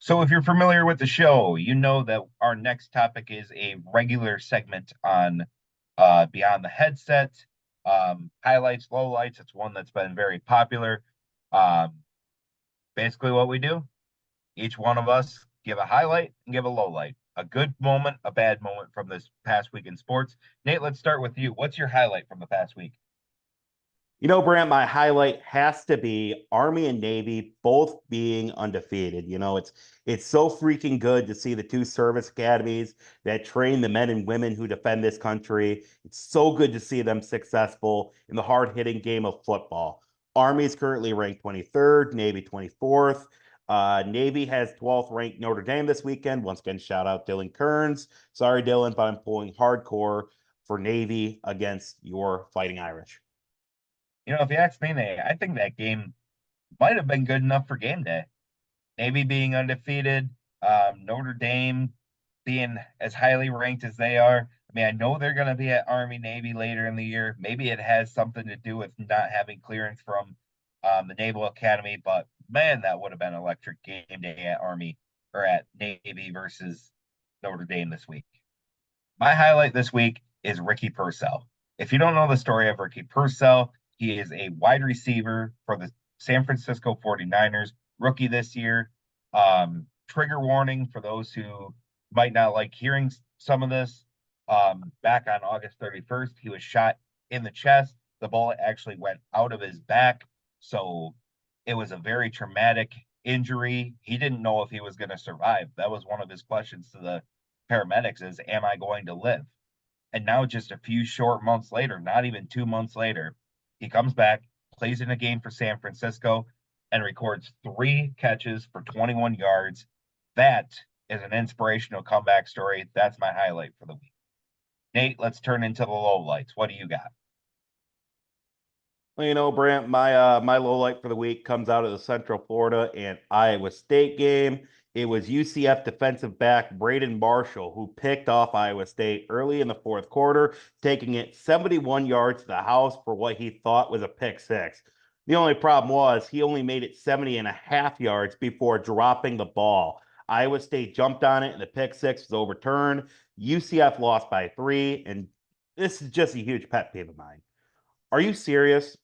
So, if you're familiar with the show, you know that our next topic is a regular segment on Beyond the Headset, highlights, lowlights. It's one that's been very popular. Um, Basically, what we do, each one of us give a highlight and give a lowlight, a good moment, a bad moment from this past week in sports. Nate, let's start with you. What's your highlight from the past week? Brant, my highlight has to be Army and Navy both being undefeated. It's so freaking good to see the two service academies that train the men and women who defend this country. It's so good to see them successful in the hard-hitting game of football. Army is currently ranked 23rd, Navy 24th. Navy has 12th ranked Notre Dame this weekend. Once again, shout out Dylan Kearns. Sorry, Dylan, but I'm pulling hardcore for Navy against your Fighting Irish. If you ask me, Nate, I think that game might have been good enough for game day. Navy being undefeated, Notre Dame being as highly ranked as they are. I mean, I know they're going to be at Army Navy later in the year. Maybe it has something to do with not having clearance from the Naval Academy, but man, that would have been electric game day at Army or at Navy versus Notre Dame this week. My highlight this week is Ricky Purcell. If you don't know the story of Ricky Purcell, he is a wide receiver for the San Francisco 49ers, rookie this year. Trigger warning for those who might not like hearing some of this. Back on August 31st, he was shot in the chest. The bullet actually went out of his back. So it was a very traumatic injury. He didn't know if he was going to survive. That was one of his questions to the paramedics is, am I going to live? And now, just a few short months later, not even 2 months later, he comes back, plays in a game for San Francisco, and records 3 catches for 21 yards. That is an inspirational comeback story. That's my highlight for the week. Nate, let's turn into the lowlights. What do you got? Well, Brant, my low light for the week comes out of the Central Florida and Iowa State game. It was UCF defensive back Braden Marshall who picked off Iowa State early in the fourth quarter, taking it 71 yards to the house for what he thought was a pick six. The only problem was he only made it 70 and a half yards before dropping the ball. Iowa State jumped on it and the pick six was overturned. UCF lost by 3, and this is just a huge pet peeve of mine. Are you serious?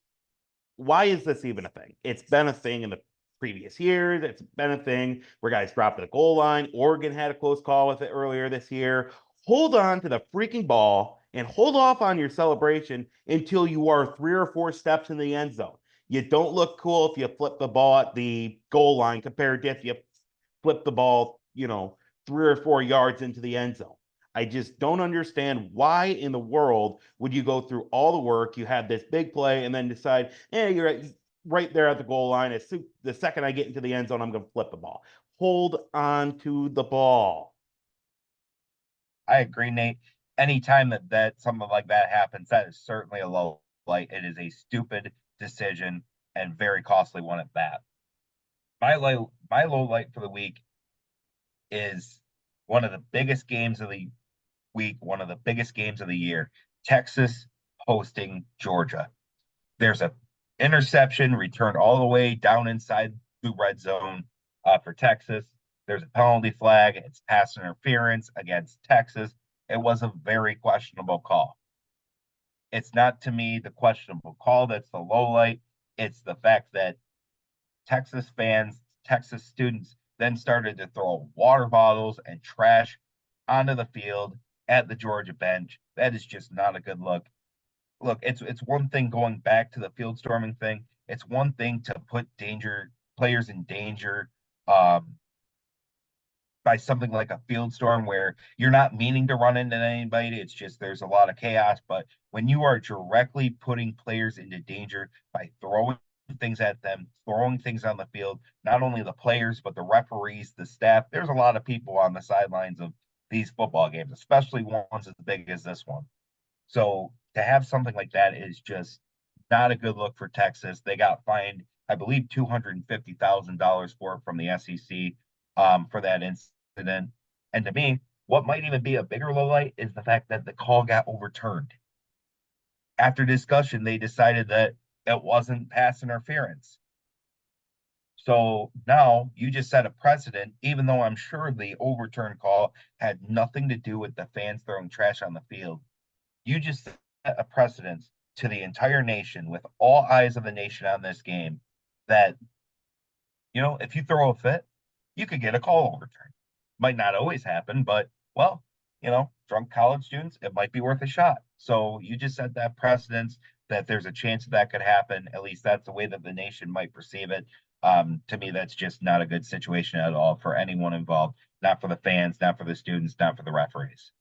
Why is this even a thing? It's been a thing in the previous years. It's been a thing where guys drop at the goal line. Oregon had a close call with it earlier this year. Hold on to the freaking ball and hold off on your celebration until you are 3 or 4 steps in the end zone. You don't look cool if you flip the ball at the goal line compared to if you flip the ball, 3 or 4 yards into the end zone. I just don't understand why in the world would you go through all the work, you have this big play, and then decide, you're right there at the goal line. As soon, the second I get into the end zone, I'm going to flip the ball. Hold on to the ball. I agree, Nate. Anytime that something like that happens, that is certainly a low light. It is a stupid decision and very costly one at that. My low light for the week is one of the biggest games of the week, one of the biggest games of the year. Texas hosting Georgia. There's a interception returned all the way down inside the red zone for Texas. There's a penalty flag. It's pass interference against Texas. It was a very questionable call. It's not to me the questionable call that's the low light. It's the fact that Texas fans, Texas students then started to throw water bottles and trash onto the field at the Georgia bench. That is just not a good look. Look, it's one thing going back to the field storming thing. It's one thing to put danger players in danger by something like a field storm where you're not meaning to run into anybody. It's just there's a lot of chaos. But when you are directly putting players into danger by throwing things at them, throwing things on the field, not only the players, but the referees, the staff, there's a lot of people on the sidelines of these football games, especially ones as big as this one. So to have something like that is just not a good look for Texas. They got fined, I believe, $250,000 for it from the SEC for that incident. And to me, what might even be a bigger low light is the fact that the call got overturned. After discussion, they decided that it wasn't pass interference. So now you just set a precedent, even though I'm sure the overturned call had nothing to do with the fans throwing trash on the field. You just set a precedent to the entire nation with all eyes of the nation on this game that, if you throw a fit, you could get a call overturned. Might not always happen, but well, drunk college students, it might be worth a shot. So you just set that precedence that there's a chance that could happen. At least that's the way that the nation might perceive it. To me, that's just not a good situation at all for anyone involved. Not for the fans, not for the students, not for the referees.